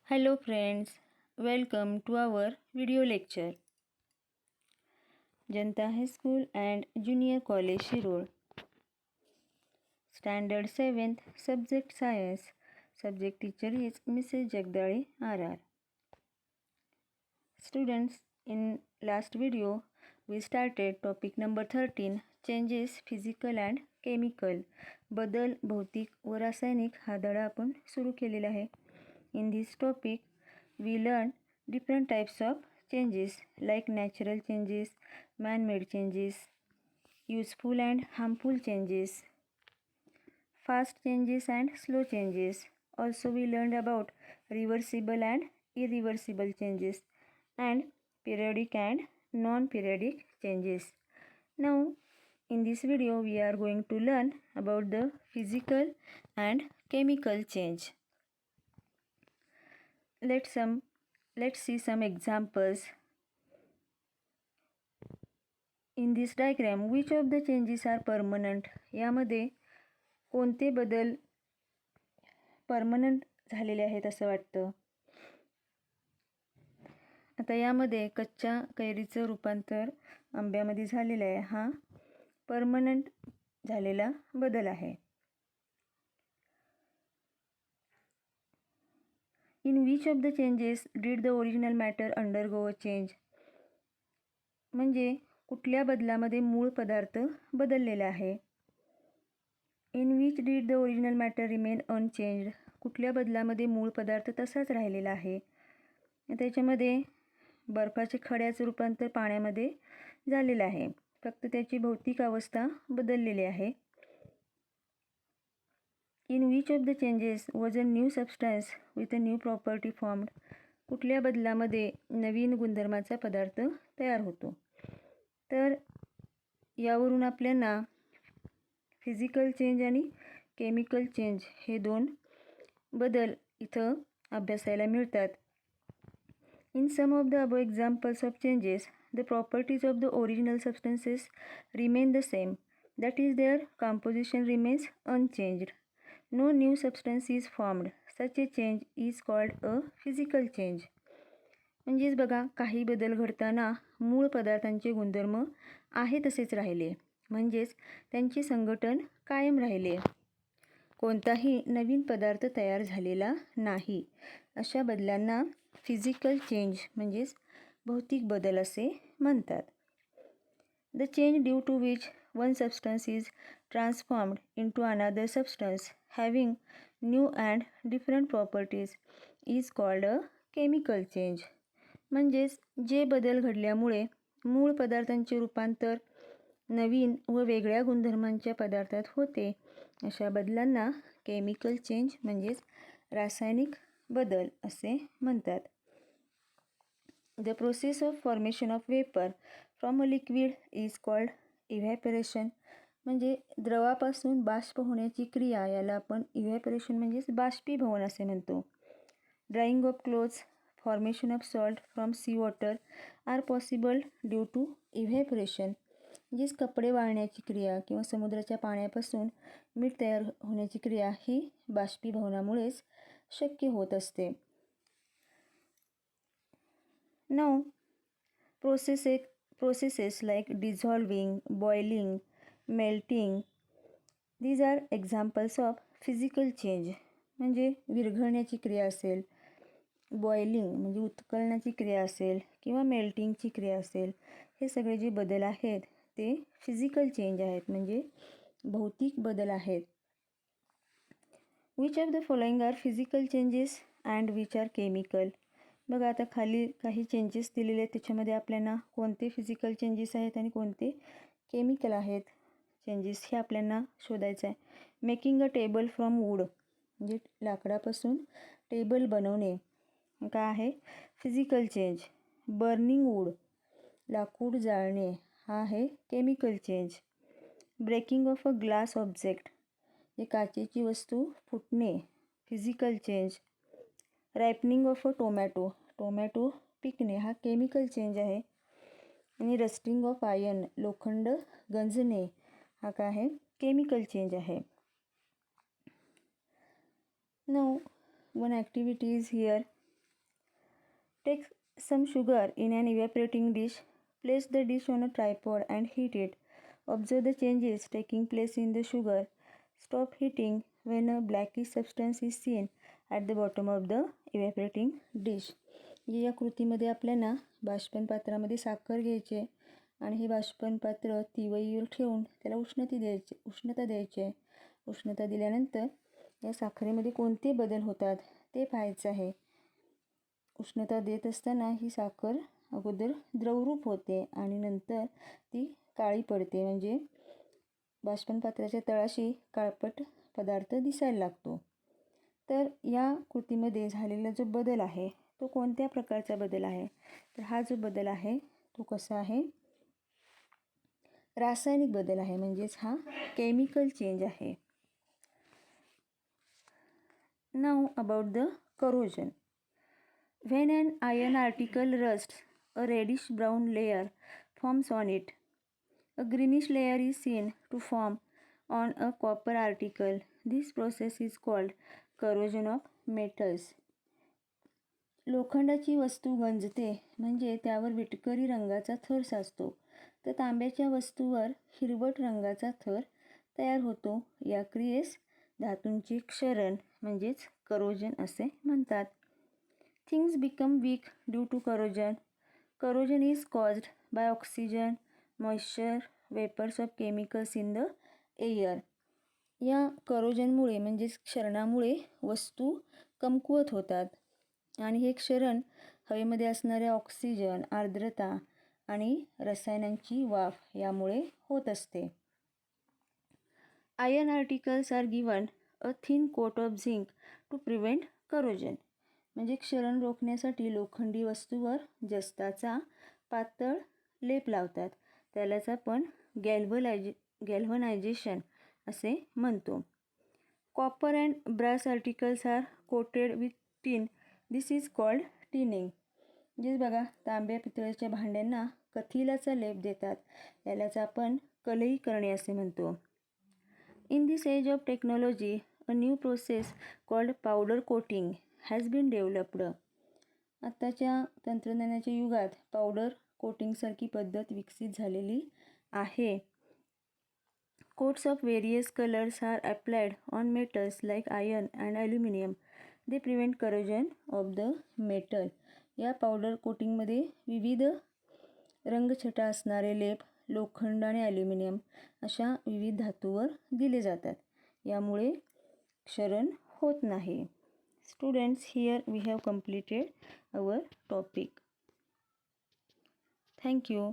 Hello friends, welcome to our video lecture. Janta High School and Junior College Shirur. Standard 7th, Subject Science. Subject teacher is Mrs. Jagdale RR. Students, in last video we started topic number 13, changes physical and chemical. बदल भौतिक व रासायनिक हा धडा आपण सुरू केलेला आहे. In this topic we learn different types of changes like natural changes, man-made changes, useful and harmful changes, fast changes and slow changes. Also we learned about reversible and irreversible changes and periodic and non-periodic changes. Now in this video we are going to learn about the physical and chemical change. Let's see some examples. In this diagram, which of the changes are permanent? यामध्ये कोणते बदल permanent झालेले आहेत असं वाटतं. आता यामध्ये कच्च्या कैरीचं रूपांतर आंब्यामध्ये झालेलं आहे. हा परमनंट झालेला बदल आहे. In which of the changes did the original matter undergo a change? म्हणजे कुठल्या बदलामध्ये मूळ पदार्थ बदललेला आहे. In which did the original matter remain unchanged? कुठल्या बदलामध्ये मूळ पदार्थ तसाच राहिलेला आहे. त्याच्यामध्ये बर्फाच्या खड्याचं रूपांतर पाण्यामध्ये झालेलं आहे. फक्त त्याची भौतिक अवस्था बदललेली आहे. In which of the changes was a new substance with a new property formed? कुठल्या बदलामध्ये नवीन गुणधर्माचा पदार्थ तयार होतो. तर यावरून आपल्याला फिजिकल चेंज आणि केमिकल चेंज हे दोन बदल इथं अभ्यासायला मिळतात. In some of the above examples of changes, the properties of the original substances remain the same. That is, their composition remains unchanged. No new substance is formed. Such a change is called a physical change. म्हणजेच बघा, काही बदल घडताना मूळ पदार्थांचे गुणधर्म आहे तसेच राहिले, म्हणजेच त्यांचे संघटन कायम राहिले. कोणताही नवीन पदार्थ तयार झालेला नाही. अशा बदलांना फिजिकल चेंज म्हणजेच भौतिक बदल असे म्हणतात. The change due to which one substance is transformed into another substance having new and different properties is called a chemical change. म्हणजेच जे बदल घडल्यामुळे मूळ पदार्थांचे रूपांतर नवीन व वेगळ्या गुणधर्मांच्या पदार्थात होते, अशा बदलांना केमिकल चेंज म्हणजेच रासायनिक बदल असे म्हणतात. The process of formation of vapor from a liquid is called evaporation. म्हणजे द्रवापासून बाष्प होण्याची क्रिया याला आपण इव्हॅपोरेशन म्हणजेच बाष्पीभवन असे म्हणतो. Drying of clothes, formation of salt from sea water are possible due to evaporation. म्हणजेच कपडे वाळण्याची क्रिया किंवा समुद्राच्या पाण्यापासून मीठ तयार होण्याची क्रिया ही बाष्पीभवनामुळेच शक्य होत असते. Now, processes like dissolving, boiling, melting, these are examples of physical change. म्हणजे विरघळण्याची क्रिया असेल, बॉइलिंग म्हणजे उत्कलनाची क्रिया असेल किंवा मेल्टिंगची क्रिया असेल, हे सगळे जे बदल आहेत ते फिजिकल चेंज आहेत, म्हणजे भौतिक बदल आहेत. Which of the following are physical changes and which are chemical? बघा, आता खाली काही चेंजेस दिलेले आहेत, त्याच्यामध्ये आपल्याला कोणते फिजिकल चेंजेस आहेत आणि कोणते केमिकल आहेत चेंजेस हे आपल्याला शोधायचं आहे. Making a table from wood म्हणजे लाकडापासून टेबल बनवणे काय आहे फिजिकल चेंज. बर्निंग वूड लाकूड जाळणे हा आहे chemical change. Breaking of a glass object हे काचेची वस्तू फुटणे physical change. Ripening of a tomato पिकणे हा केमिकल चेंज आहे. आणि रस्टिंग ऑफ आयर्न लोखंड गंजणे हा काय आहे केमिकल चेंज आहे. Now one activity is here. Take some sugar in an evaporating dish. Place the dish on a tripod and heat it. Observe the changes taking place in the sugar. Stop heating when a blackish substance is seen at the bottom of the evaporating dish. या कृतीमध्ये आपल्याला बाष्पन पात्रामध्ये साखर घ्यायची आणि हे बाष्पन पात्र तिवईवर ठेवून त्याला उष्णता द्यायची आहे. उष्णता दिल्यानंतर या साखरेमध्ये कोणते बदल होतात ते पाहायचं आहे. उष्णता देत असताना ही साखर अगोदर द्रवरूप होते आणि नंतर ती काळी पडते, म्हणजे बाष्पन पात्राच्या तळाशी काळपट पदार्थ दिसायला लागतो. तर या कृतीमध्ये झालेला जो बदल आहे तो कोणत्या प्रकारचा बदल आहे, तर हा जो बदल आहे तो कसा आहे, रासायनिक बदल आहे, म्हणजेच हा केमिकल चेंज आहे. Now about the corrosion. When an iron article rusts, a reddish brown layer forms on it. A greenish layer is seen to form on a copper article. This process is called corrosion of metals. लोखंडाची वस्तू गंजते म्हणजे त्यावर विटकरी रंगाचा थर साचतो, तर तांब्याच्या वस्तूवर हिरवट रंगाचा थर तयार होतो. या क्रियेस धातूंचे क्षरण म्हणजेच करोजन असे म्हणतात. Things become weak due to corrosion. Corrosion is caused by oxygen, moisture, vapors of chemicals in the air. या करोजनमुळे म्हणजेच क्षरणामुळे वस्तू कमकुवत होतात आणि हे क्षरण हवेमध्ये असणाऱ्या ऑक्सिजन, आर्द्रता आणि रसायनांची वाफ यामुळे होत असते. Iron articles are given a thin coat of zinc to prevent corrosion. म्हणजे क्षरण रोखण्यासाठी लोखंडी वस्तूवर जस्ताचा पातळ लेप लावतात. त्यालाच आपण गॅल्व्हनायझेशन असे म्हणतो. Copper and brass articles are coated with tin. This is called tinning. म्हणजेच बघा, तांब्या पितळेच्या भांड्यांना कथिलाचा लेप देतात, यालाच आपण कलई करणे असे म्हणतो. In this age of technology a new process called powder coating has been developed. आत्ताच्या तंत्रज्ञानाच्या युगात पावडर कोटिंगसारखी पद्धत विकसित झालेली आहे. Coats of various colours are applied on metals like iron and aluminium. They prevent corrosion of the metal. या powder कोटिंगमध्ये विविध रंगछटा असणारे लेप लोखंड आणि ॲल्युमिनियम अशा विविध धातूवर दिले जातात. यामुळे क्षरण होत नाही. Students, here we have completed our topic. Thank you.